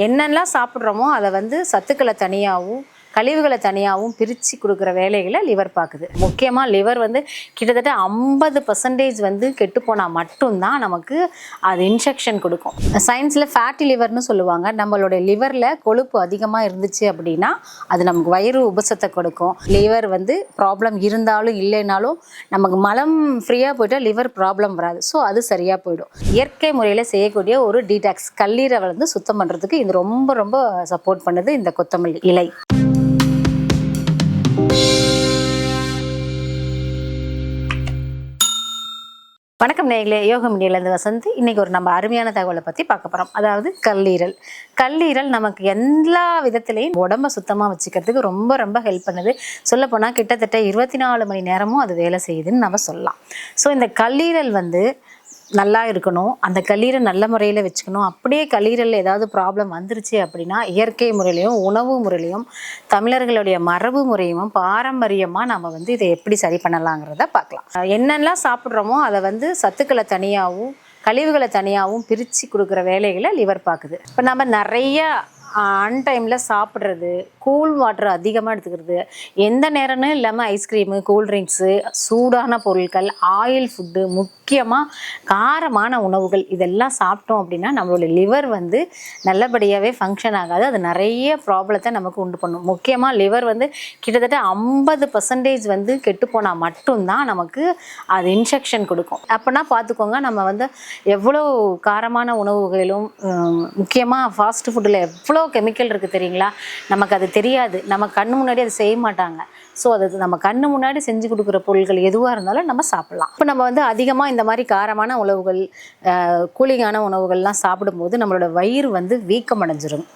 என்னெல்லாம் சாப்பிட்றோமோ அதை வந்து சத்துக்களை தனியாகவும் கழிவுகளை தனியாகவும் பிரித்து கொடுக்குற வேலைகளை லிவர் பார்க்குது. முக்கியமாக லிவர் வந்து கிட்டத்தட்ட 50% வந்து கெட்டுப்போனால் மட்டும்தான் நமக்கு அது இன்ஃபெக்ஷன் கொடுக்கும். சயின்ஸில் ஃபேட்டி லிவர்னு சொல்லுவாங்க. நம்மளுடைய லிவரில் கொழுப்பு அதிகமாக இருந்துச்சு அப்படின்னா அது நமக்கு வயிறு உபசத்தை கொடுக்கும். லிவர் வந்து ப்ராப்ளம் இருந்தாலும் இல்லைனாலும் நமக்கு மலம் ஃப்ரீயாக போய்ட்டால் லிவர் ப்ராப்ளம் வராது. ஸோ அது சரியாக போயிடும். இயற்கை முறையில் செய்யக்கூடிய ஒரு டீடாக்ஸ் கல்லீரலை வந்து சுத்தம் பண்ணுறதுக்கு இது ரொம்ப ரொம்ப சப்போர்ட் பண்ணுது இந்த கொத்தமல்லி இலை. வணக்கம் நேயர்களே, யோக மீடியாலேருந்து வசந்தி. இன்றைக்கி ஒரு நம்ம அருமையான தகவலை பற்றி பார்க்க போகிறோம். அதாவது கல்லீரல் நமக்கு எல்லா விதத்துலேயும் உடம்பை சுத்தமாக வச்சுக்கிறதுக்கு ரொம்ப ரொம்ப ஹெல்ப் பண்ணுது. சொல்லப்போனால் கிட்டத்தட்ட 24 மணி நேரமும் அது வேலை செய்யுதுன்னு நம்ம சொல்லலாம். ஸோ இந்த கல்லீரல் வந்து நல்லா இருக்கணும், அந்த கல்லீரல் நல்ல முறையில் வச்சுக்கணும். அப்படியே கல்லீரலில் ஏதாவது ப்ராப்ளம் வந்துருச்சு அப்படின்னா இயற்கை முறையிலையும் உணவு முறையிலையும் தமிழர்களுடைய மரபு முறையும் பாரம்பரியமாக நம்ம வந்து இதை எப்படி சரி பண்ணலாங்கிறத பார்க்கலாம். என்னெல்லாம் சாப்பிட்றோமோ அதை வந்து சத்துக்களை தனியாகவும் கழிவுகளை தனியாகவும் பிரித்து கொடுக்குற வேலைகளை லிவர் பார்க்குது. இப்போ நம்ம நிறைய அன்டைமில் சாப்பிட்றது, கூல் வாட்டர் அதிகமாக எடுத்துக்கிறது, எந்த நேரம்னு இல்லாமல் ஐஸ்கிரீமு, கூல்ட்ரிங்க்ஸு, சூடான பொருட்கள், ஆயில் ஃபுட்டு, முக்கியமாக காரமான உணவுகள் இதெல்லாம் சாப்பிட்டோம் அப்படின்னா நம்மளுடைய லிவர் வந்து நல்லபடியாகவே ஃபங்க்ஷன் ஆகாது. அது நிறைய ப்ராப்ளத்தை நமக்கு உண்டு பண்ணும். முக்கியமாக லிவர் வந்து கிட்டத்தட்ட 50% வந்து கெட்டுப்போனால் மட்டும்தான் நமக்கு அது இன்ஃபெக்ஷன் கொடுக்கும். அப்போனா பார்த்துக்கோங்க, நம்ம வந்து எவ்வளோ காரமான உணவுகளிலும் முக்கியமாக ஃபாஸ்ட் ஃபுட்டில் எவ்வளோ கெமிக்கல் இருக்குது தெரியுங்களா? நமக்கு அது தெரியாது. நம்ம கண்ணு முன்னாடி அதை செய்ய மாட்டாங்க. ஸோ அது நம்ம கண்ணு முன்னாடி செஞ்சு கொடுக்குற பொருட்கள் எதுவாக இருந்தாலும் நம்ம சாப்பிட்லாம். இப்போ நம்ம வந்து அதிகமாக இந்த மாதிரி காரமான உணவுகள், கூலிங்கான உணவுகள்லாம் சாப்பிடும்போது நம்மளோட வயிறு வந்து வீக்கம் அடைஞ்சிரும்.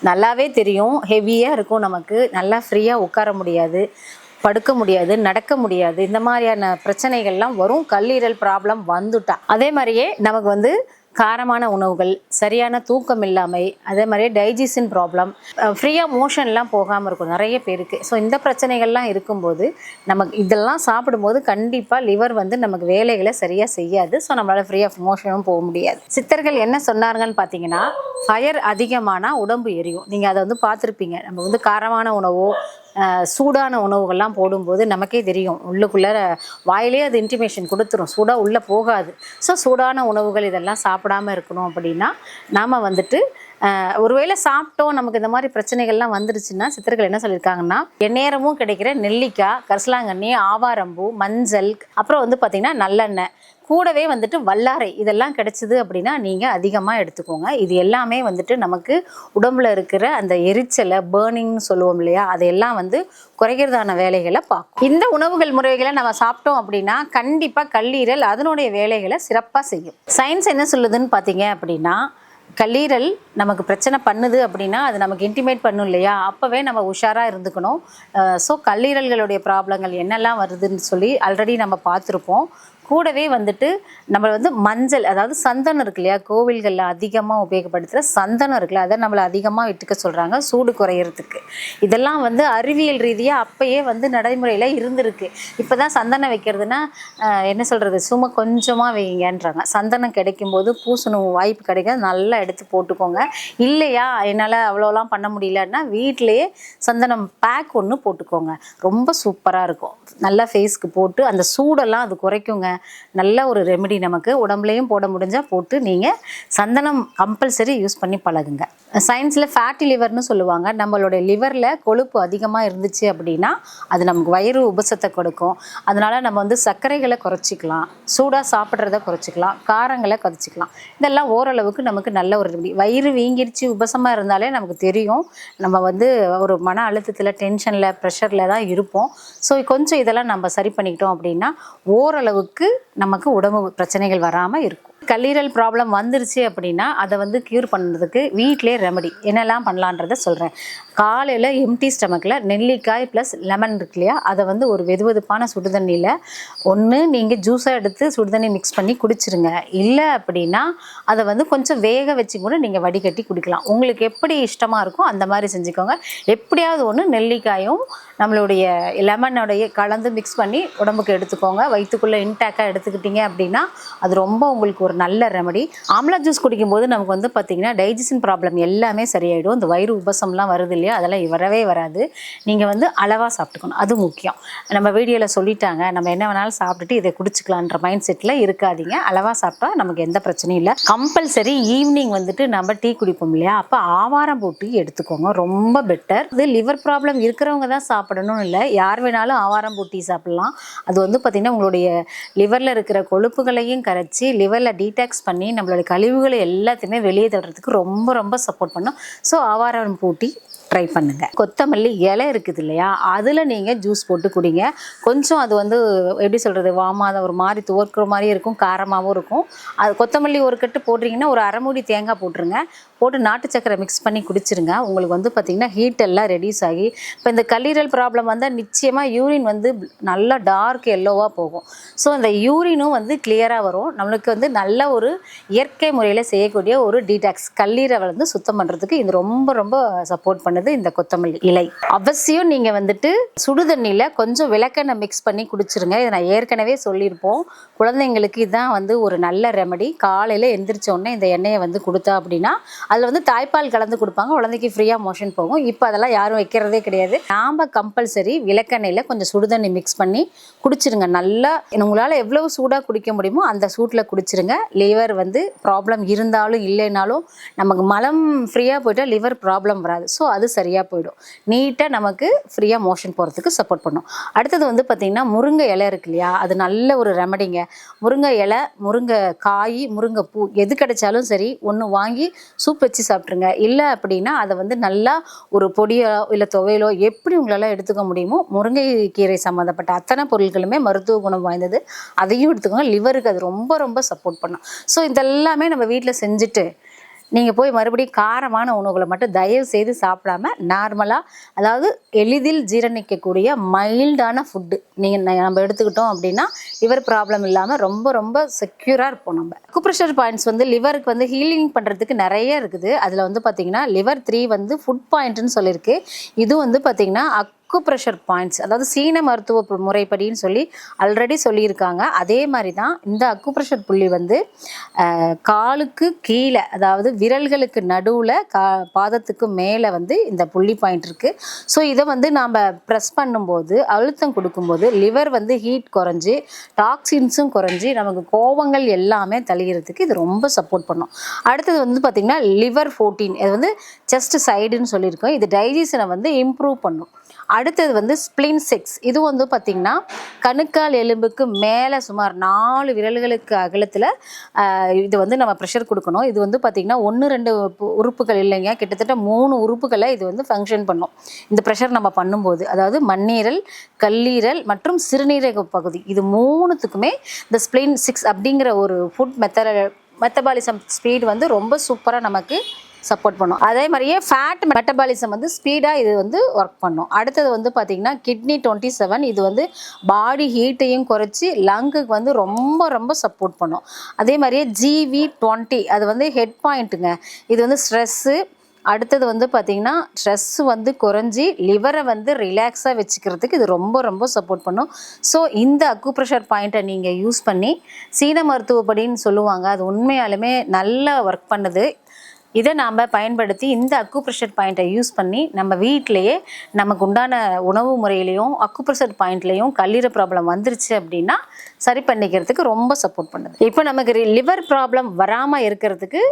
நல்லாவே தெரியும், ஹெவியாக இருக்கும். நமக்கு நல்லா ஃப்ரீயாக உட்கார முடியாது, படுக்க முடியாது, நடக்க முடியாது. இந்த மாதிரியான பிரச்சனைகள்லாம் வரும் கல்லீரல் ப்ராப்ளம் வந்துட்டா. அதே மாதிரியே நமக்கு வந்து காரமான உணவுகள், சரியான தூக்கம் இல்லாமை, அதே மாதிரியே டைஜஷன் ப்ராப்ளம், ஃப்ரீயாக மோஷன்லாம் போகாமல் இருக்கும் நிறைய பேருக்கு. ஸோ இந்த பிரச்சனைகள்லாம் இருக்கும்போது நமக்கு இதெல்லாம் சாப்பிடும்போது கண்டிப்பாக லிவர் வந்து நமக்கு வேலைகளை சரியாக செய்யாது. ஸோ நம்மளால் ஃப்ரீயாக மோஷனும் போக முடியாது. சித்தர்கள் என்ன சொன்னாருங்கன்னு பார்த்தீங்கன்னா, ஃபயர் அதிகமானால் உடம்பு எரியும். நீங்கள் அதை வந்து பார்த்துருப்பீங்க. நம்ம வந்து காரமான உணவோ சூடான உணவுகள்லாம் போடும்போது நமக்கே தெரியும், உள்ளுக்குள்ளே வாயிலே அது இன்டிமேஷன் கொடுத்துரும், சூடாக உள்ளே போகாது. ஸோ சூடான உணவுகள் இதெல்லாம் சாப்பிடாமல் இருக்கணும் அப்படின்னா நாம் வந்துட்டு ஒருவேளை சாப்பிட்டோம் நமக்கு இந்த மாதிரி பிரச்சனைகள்லாம் வந்துருச்சுன்னா சித்தர்கள் என்ன சொல்லியிருக்காங்கன்னா, எந்நேரமும் கிடைக்கிற நெல்லிக்காய், கரிசலாங்கண்ணி, ஆவாரம்பூ, மஞ்சள், அப்புறம் வந்து பார்த்திங்கன்னா நல்லெண்ணெய், கூடவே வந்துட்டு வல்லாரை இதெல்லாம் கிடைச்சிது அப்படின்னா நீங்கள் அதிகமாக எடுத்துக்கோங்க. இது எல்லாமே வந்துட்டு நமக்கு உடம்புல இருக்கிற அந்த எரிச்சலை, பேர்னிங்னு சொல்லுவோம் இல்லையா, அதையெல்லாம் வந்து குறைக்கிறதான வேலைகளை பார்க்கும். இந்த உணவுகள் முறைகளை நம்ம சாப்பிட்டோம் அப்படின்னா கண்டிப்பாக கல்லீரல் அதனுடைய வேலைகளை சிறப்பாக செய்யும். சயின்ஸ் என்ன சொல்லுதுன்னு பார்த்தீங்க அப்படின்னா, கல்லீரல் நமக்கு பிரச்சனை பண்ணுது அப்படின்னா அது நமக்கு இன்டிமேட் பண்ணும் இல்லையா, அப்போவே நம்ம உஷாராக இருந்துக்கணும். ஸோ கல்லீரல்களுடைய ப்ராப்ளங்கள் என்னெல்லாம் வருதுன்னு சொல்லி ஆல்ரெடி நம்ம பார்த்துருப்போம். கூடவே வந்துட்டு நம்ம வந்து மஞ்சள், அதாவது சந்தனம் இருக்கு இல்லையா, கோவில்களில் அதிகமாக உபயோகப்படுத்துகிற சந்தனம் இருக்குல்ல, அதை நம்மளை அதிகமாக விட்டுக்க சொல்கிறாங்க சூடு குறையிறதுக்கு. இதெல்லாம் வந்து அறிவியல் ரீதியாக அப்போயே வந்து நடைமுறையில் இருந்திருக்கு. இப்போ தான் சந்தனம் வைக்கிறதுனா என்ன சொல்கிறது, சும்மா கொஞ்சமாக வைங்கன்றாங்க. சந்தனம் கிடைக்கும்போது பூசணும் வாய்ப்பு கிடைக்காது, நல்லா எடுத்து போட்டுக்கோங்க. இல்லையா என்னால் அவ்வளோலாம் பண்ண முடியலன்னா வீட்டிலையே சந்தனம் பேக் ஒன்று போட்டுக்கோங்க. ரொம்ப சூப்பராக இருக்கும். நல்லா ஃபேஸ்க்கு போட்டு அந்த சூடெல்லாம் அது குறைக்குங்க. நல்ல ஒரு ரெமெடி. நமக்கு உடம்புலையும் போட முடிஞ்சால் போட்டு நீங்கள் சந்தனம் கம்பல்சரி யூஸ் பண்ணி பழகுங்க. சயின்ஸில் ஃபேட்டி லிவர்னு சொல்லுவாங்க. நம்மளுடைய லிவரில் கொழுப்பு அதிகமாக இருந்துச்சு அப்படின்னா அது நமக்கு வயிறு உபசத்தை கொடுக்கும். அதனால் நம்ம வந்து சர்க்கரைகளை குறைச்சிக்கலாம், சூடாக சாப்பிட்றத குறைச்சிக்கலாம், காரங்களை குறைச்சிக்கலாம். இதெல்லாம் ஓரளவுக்கு நமக்கு நல்ல ஒரு ரெமெடி. வயிறு வீங்கிடுச்சு உபசமாக இருந்தாலே நமக்கு தெரியும் நம்ம வந்து ஒரு மன அழுத்தத்தில், டென்ஷனில், ப்ரெஷரில் தான் இருப்போம். ஸோ கொஞ்சம் இதெல்லாம் நம்ம சரி பண்ணிக்கிட்டோம் அப்படின்னா ஓரளவுக்கு நமக்கு உடம்பு பிரச்சனைகள் வராமல் இருக்கும். கல்லீரல் ப்ராப்ளம் வந்துருச்சு அப்படின்னா அதை வந்து க்யூர் பண்ணுறதுக்கு வீட்டிலே ரெமெடி என்னெல்லாம் பண்ணலான்றதை சொல்கிறேன். காலையில் எம்டி ஸ்டமக்கில் நெல்லிக்காய் ப்ளஸ் லெமன் இருக்கு இல்லையா, அதை வந்து ஒரு வெதுவெதுப்பான சுடுதண்ணியில் ஒன்று நீங்கள் ஜூஸாக எடுத்து சுடுதண்ணி மிக்ஸ் பண்ணி குடிச்சிருங்க. இல்லை அப்படின்னா அதை வந்து கொஞ்சம் வேக வச்சு கூட நீங்கள் வடிகட்டி குடிக்கலாம். உங்களுக்கு எப்படி இஷ்டமாக இருக்கோ அந்த மாதிரி செஞ்சுக்கோங்க. எப்படியாவது ஒன்று நெல்லிக்காயும் நம்மளுடைய லெமனோடைய கலந்து மிக்ஸ் பண்ணி உடம்புக்கு எடுத்துக்கோங்க. வயிற்றுக்குள்ளே இன்டேக்காக எடுத்துக்கிட்டிங்க அப்படின்னா அது ரொம்ப உங்களுக்கு ஒரு ஒரு நல்ல ரெமடி. ஆம்லா ஜூஸ் குடிக்கும்போது நமக்கு வந்து பார்த்திங்கன்னா டைஜஷன் ப்ராப்ளம் எல்லாமே சரியாயிடும். இந்த வயிறு உபசம்லாம் வருது இல்லையா, அதெல்லாம் வரவே வராது. நீங்கள் வந்து அளவாக சாப்பிட்டுக்கணும், அது முக்கியம். நம்ம வீடியோவில் சொல்லிட்டாங்க நம்ம என்ன வேணாலும் சாப்பிட்டுட்டு இதை குடிச்சிக்கலான்ற மைண்ட் செட்டில் இருக்காதீங்க. அளவாக சாப்பிட்டா நமக்கு எந்த பிரச்சனையும் இல்லை. கம்பல்சரி ஈவினிங் வந்துட்டு நம்ம டீ குடிப்போம் இல்லையா, அப்போ ஆவாரம் போட்டு எடுத்துக்கோங்க, ரொம்ப பெட்டர். இது லிவர் ப்ராப்ளம் இருக்கிறவங்க தான் சாப்பிடணும்னு இல்லை, யார் வேணாலும் ஆவாரம் போட்டு டீ சாப்பிட்லாம். அது வந்து பார்த்திங்கன்னா உங்களுடைய லிவரில் இருக்கிற கொழுப்புகளையும் கரைச்சி லிவரில் டீடாக்ஸ் பண்ணி நம்மளோட கழிவுகளை எல்லாத்தையுமே வெளியே தள்ளுறதுக்கு ரொம்ப ரொம்ப சப்போர்ட் பண்ணும். ஸோ ஆவாரம் பூட்டி ட்ரை பண்ணுங்கள். கொத்தமல்லி இலை இருக்குது இல்லையா, அதில் நீங்கள் ஜூஸ் போட்டு குடிங்க. கொஞ்சம் அது வந்து எப்படி சொல்கிறது, வாமாத ஒரு மாதிரி துவர்க்கிற மாதிரி இருக்கும், காரமாகவும் இருக்கும். அது கொத்தமல்லி ஒரு கட்டு போடுறீங்கன்னா ஒரு அரை மூடி தேங்காய் போட்டுருங்க, போட்டு நாட்டு சக்கரை மிக்ஸ் பண்ணி குடிச்சிருங்க. உங்களுக்கு வந்து பார்த்திங்கன்னா ஹீட் எல்லாம் ரெடியூஸ் ஆகி, இப்போ இந்த கல்லீரல் ப்ராப்ளம் வந்தால் நிச்சயமாக யூரின் வந்து நல்லா டார்க் எல்லோவாக போகும். ஸோ அந்த யூரினும் வந்து கிளியராக வரும். நம்மளுக்கு வந்து நல்ல ஒரு இயற்கை முறையில் செய்யக்கூடிய ஒரு டீடாக்ஸ், கல்லீரலை வந்து சுத்தம் பண்ணுறதுக்கு இது ரொம்ப ரொம்ப சப்போர்ட் பண்ணுது இந்த கொத்தமல்லி இலை. அவசியம் நீங்கள் வந்துட்டு சுடுதண்ணியில் கொஞ்சம் விளக்கெண்ணெய் மிக்ஸ் பண்ணி குடிச்சிருங்க. இதை நான் ஏற்கனவே சொல்லியிருப்போம். குழந்தைங்களுக்கு இதுதான் வந்து ஒரு நல்ல ரெமடி. காலையில் எந்திரிச்ச உடனே இந்த எண்ணெயை வந்து கொடுத்தா அப்படின்னா அதில் வந்து தாய்ப்பால் கலந்து கொடுப்பாங்க, குழந்தைக்கு ஃப்ரீயாக மோஷன் போகும். இப்போ அதெல்லாம் யாரும் வைக்கிறதே கிடையாது. நாம் கம்பல்சரி விளக்கெண்ணெயில் கொஞ்சம் சுடுதண்ணி மிக்ஸ் பண்ணி குடிச்சிருங்க. நல்லா உங்களால் எவ்வளவு சூடாக குடிக்க முடியுமோ அந்த சூட்டில் குடிச்சிருங்க. லிவர் வந்து ப்ராப்ளம் இருந்தாலும் இல்லைனாலும் நமக்கு மலம் ஃப்ரீயாக போயிட்டால் லிவர் ப்ராப்ளம் வராது. ஸோ அது சரியாக போயிடும். நீட்டாக நமக்கு ஃப்ரீயாக மோஷன் போகிறதுக்கு சப்போர்ட் பண்ணும். அடுத்தது வந்து பார்த்திங்கன்னா முருங்கை இலை இருக்கு இல்லையா, அது நல்ல ஒரு ரெமடிங்க. முருங்கை இலை, முருங்கை காய், முருங்கை பூ எது கிடைச்சாலும் சரி ஒன்று வாங்கி சூப் வச்சு சாப்பிட்ருங்க. இல்லை அப்படின்னா அதை வந்து நல்லா ஒரு பொடியோ இல்லை துவையலோ எப்படி உங்களால் எடுத்துக்க முடியுமோ, முருங்கைக்கீரை சம்மந்தப்பட்ட அத்தனை பொருட்களுமே மருத்துவ குணம் வாய்ந்தது, அதையும் எடுத்துக்கோங்க. லிவருக்கு அது ரொம்ப ரொம்ப சப்போர்ட் பண்ணும். ஸோ இதெல்லாமே நம்ம வீட்டில் செஞ்சுட்டு நீங்கள் போய் மறுபடியும் காரமான உணவுகளை மட்டும் தயவு செய்து சாப்பிடாம நார்மலாக, அதாவது எளிதில் ஜீரணிக்கக்கூடிய மைல்டான ஃபுட்டு நம்ம எடுத்துக்கிட்டோம் அப்படின்னா லிவர் ப்ராப்ளம் இல்லாமல் ரொம்ப ரொம்ப செக்யூராக இருப்போம். நம்ம அக்குப்ரெஷர் பாயிண்ட்ஸ் வந்து லிவருக்கு வந்து ஹீலிங் பண்ணுறதுக்கு நிறைய இருக்குது. அதில் வந்து பார்த்திங்கன்னா லிவர் 3 வந்து ஃபுட் பாயிண்ட்டுன்னு சொல்லியிருக்கு. இது வந்து பார்த்திங்கன்னா அக்குப்ரெஷர் பாயிண்ட்ஸ், அதாவது சீன மருத்துவ முறைப்படின்னு சொல்லி ஆல்ரெடி சொல்லியிருக்காங்க. அதே மாதிரி தான் இந்த அக்குப்ரெஷர் புள்ளி வந்து காலுக்கு கீழே, அதாவது விரல்களுக்கு நடுவில் பாதத்துக்கு மேலே வந்து இந்த புள்ளி பாயிண்ட் இருக்குது. ஸோ இதை வந்து நாம் ப்ரெஸ் பண்ணும்போது, அழுத்தம் கொடுக்கும்போது லிவர் வந்து ஹீட் குறைஞ்சி டாக்ஸின்ஸும் குறைஞ்சி நமக்கு கோபங்கள் எல்லாமே தளிகிறதுக்கு இது ரொம்ப சப்போர்ட் பண்ணும். அடுத்தது வந்து பார்த்திங்கன்னா லிவர் 14, இது வந்து செஸ்ட் சைடுன்னு சொல்லியிருக்கோம். இது டைஜஷனை வந்து இம்ப்ரூவ் பண்ணும். அடுத்தது வந்து ஸ்ப்ளின் 6, இது வந்து பார்த்திங்கன்னா கணுக்கால் எலும்புக்கு மேலே சுமார் 4 விரல்களுக்கு அகலத்தில் இது வந்து நம்ம ப்ரெஷர் கொடுக்கணும். இது வந்து பார்த்திங்கன்னா 1-2 உறுப்புகள் இல்லைங்க, கிட்டத்தட்ட 3 உறுப்புகளை இது வந்து ஃபங்க்ஷன் பண்ணும். இந்த ப்ரெஷர் நம்ம பண்ணும்போது, அதாவது மண்ணீரல், கல்லீரல் மற்றும் சிறுநீரக பகுதி, இது 3த்துக்குமே இந்த ஸ்ப்ளின் 6 அப்படிங்கிற ஒரு ஃபுட் மெத்தபாலிசம் ஸ்பீட் வந்து ரொம்ப சூப்பராக நமக்கு சப்போர்ட் பண்ணும். அதே மாதிரியே ஃபேட் மெட்டபாலிசம் வந்து ஸ்பீடாக இது வந்து ஒர்க் பண்ணும். அடுத்தது வந்து பார்த்திங்கன்னா கிட்னி 27, இது வந்து பாடி ஹீட்டையும் குறைச்சி லங்குக்கு வந்து ரொம்ப ரொம்ப சப்போர்ட் பண்ணும். அதே மாதிரியே GV20, அது வந்து ஹெட் பாயிண்ட்டுங்க. இது வந்து ஸ்ட்ரெஸ்ஸு, அடுத்தது வந்து பார்த்திங்கன்னா ஸ்ட்ரெஸ் வந்து குறைஞ்சி லிவரை வந்து ரிலாக்ஸாக வச்சுக்கிறதுக்கு இது ரொம்ப ரொம்ப சப்போர்ட் பண்ணும். ஸோ இந்த அக்குப்ரெஷர் பாயிண்ட்டை நீங்கள் யூஸ் பண்ணி, சீன மருத்துவப்படின்னு சொல்லுவாங்க, அது உண்மையாலுமே நல்லா ஒர்க் பண்ணுது. இதை நாம் பயன்படுத்தி இந்த அக்குப்ரெஷர் பாயிண்ட்டை யூஸ் பண்ணி நம்ம வீட்டிலையே நமக்கு உண்டான உணவு முறையிலையும் அக்குப்ரெஷர் பாயிண்ட்லேயும் கல்லீரல் ப்ராப்ளம் வந்துருச்சு அப்படின்னா சரி பண்ணிக்கிறதுக்கு ரொம்ப சப்போர்ட் பண்ணுது. இப்போ நமக்கு லிவர் ப்ராப்ளம் வராமல் இருக்கிறதுக்கு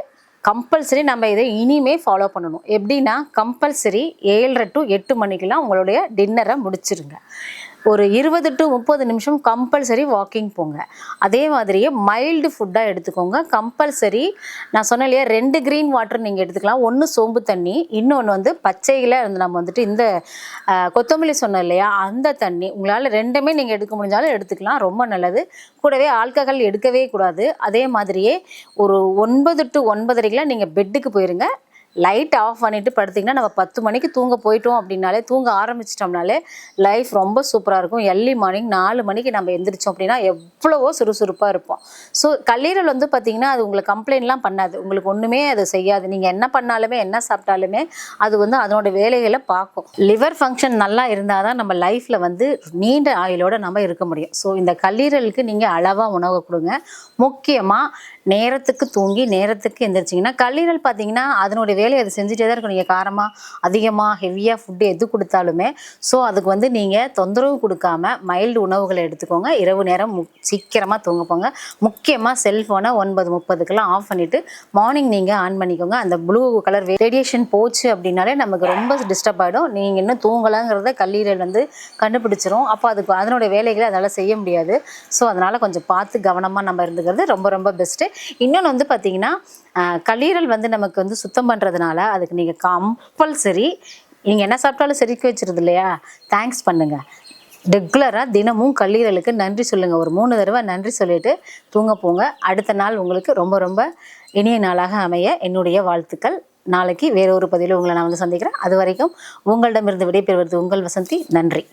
கம்பல்சரி நம்ம இதை இனிமே ஃபாலோ பண்ணணும். எப்படின்னா கம்பல்சரி 7:30 to 8 மணிக்கெலாம் உங்களுடைய டின்னரை முடிச்சிருங்க. ஒரு 20 to 30 நிமிஷம் கம்பல்சரி வாக்கிங் போங்க. அதே மாதிரியே மைல்டு ஃபுட்டாக எடுத்துக்கோங்க. கம்பல்சரி நான் சொன்னேன் இல்லையா, 2 க்ரீன் வாட்டர் நீங்கள் எடுத்துக்கலாம். ஒன்று சோம்பு தண்ணி, இன்னொன்று வந்து பச்சையில் இருந்து நம்ம வந்துட்டு இந்த கொத்தமல்லி சொன்னோம் இல்லையா, அந்த தண்ணி. உங்களால் 2மே நீங்கள் எடுக்க முடிஞ்சாலும் எடுத்துக்கலாம், ரொம்ப நல்லது. கூடவே ஆல்கஹால் எடுக்கவே கூடாது. அதே மாதிரியே ஒரு 9 to 9:30 நீங்கள் பெட்டுக்கு போயிருங்க. லைட் ஆஃப் பண்ணிவிட்டு படுத்திங்கன்னா நம்ம 10 மணிக்கு தூங்க போயிட்டோம் அப்படின்னாலே, தூங்க ஆரம்பிச்சிட்டோம்னாலே லைஃப் ரொம்ப சூப்பராக இருக்கும். எர்லி மார்னிங் 4 மணிக்கு நம்ம எந்திரிச்சோம் அப்படின்னா எவ்வளவோ சுறுசுறுப்பாக இருப்போம். ஸோ கல்லீரல் வந்து பார்த்திங்கன்னா அது உங்களுக்கு கம்ப்ளைண்ட்லாம் பண்ணாது, உங்களுக்கு ஒன்றுமே அது செய்யாது. நீங்கள் என்ன பண்ணாலுமே என்ன சாப்பிட்டாலுமே அது வந்து அதனோட வேலைகளை பார்க்கும். லிவர் ஃபங்க்ஷன் நல்லா இருந்தால் தான் நம்ம லைஃப்பில் வந்து நீண்ட ஆயுளோடு நம்ம இருக்க முடியும். ஸோ இந்த கல்லீரலுக்கு நீங்கள் அளவாக உணவு கொடுங்க. முக்கியமாக நேரத்துக்கு தூங்கி நேரத்துக்கு எந்திரிச்சிங்கன்னா கல்லீரல் பார்த்தீங்கன்னா அதனுடைய வேலையை அது செஞ்சுட்டே தான் இருக்கும். நீங்கள் காரமாக அதிகமாக ஹெவியாக ஃபுட்டு எது கொடுத்தாலுமே ஸோ அதுக்கு வந்து நீங்கள் தொந்தரவு கொடுக்காம மைல்டு உணவுகளை எடுத்துக்கோங்க. இரவு நேரம் சீக்கிரமாக தூங்க போங்க. முக்கியமாக செல்ஃபோனை 9:30க்கெல்லாம் ஆஃப் பண்ணிவிட்டு மார்னிங் நீங்கள் ஆன் பண்ணிக்கோங்க. அந்த ப்ளூ கலர் ரேடியேஷன் போச்சு அப்படின்னாலே நமக்கு ரொம்ப டிஸ்டர்ப் ஆகிடும். நீங்கள் இன்னும் தூங்கலாங்கிறத கல்லீரல் வந்து கண்டுபிடிச்சிரும். அப்போ அதுக்கு அதனுடைய வேலைகளை அதனால் செய்ய முடியாது. ஸோ அதனால் கொஞ்சம் பார்த்து கவனமாக நம்ம இருந்துக்கிறது ரொம்ப ரொம்ப பெஸ்ட்டு. இன்னொன்று வந்து பார்த்திங்கன்னா கல்லீரல் வந்து நமக்கு வந்து சுத்தம் பண்ணுறதுனால அதுக்கு நீங்கள் கம்பல்சரி நீங்கள் என்ன சாப்பிட்டாலும் செரிக்க வச்சிருது இல்லையா, தேங்க்ஸ் பண்ணுங்கள். ரெகுலராக தினமும் கல்லீரலுக்கு நன்றி சொல்லுங்கள். ஒரு 3 தடவை நன்றி சொல்லிவிட்டு தூங்க போங்க. அடுத்த நாள் உங்களுக்கு ரொம்ப ரொம்ப இனிய நாளாக அமைய என்னுடைய வாழ்த்துக்கள். நாளைக்கு வேற ஒரு பதிவில் உங்களை நான் வந்து சந்திக்கிறேன். அது வரைக்கும் உங்களிடமிருந்து விடைபெறுவது உங்கள் வசந்தி. நன்றி.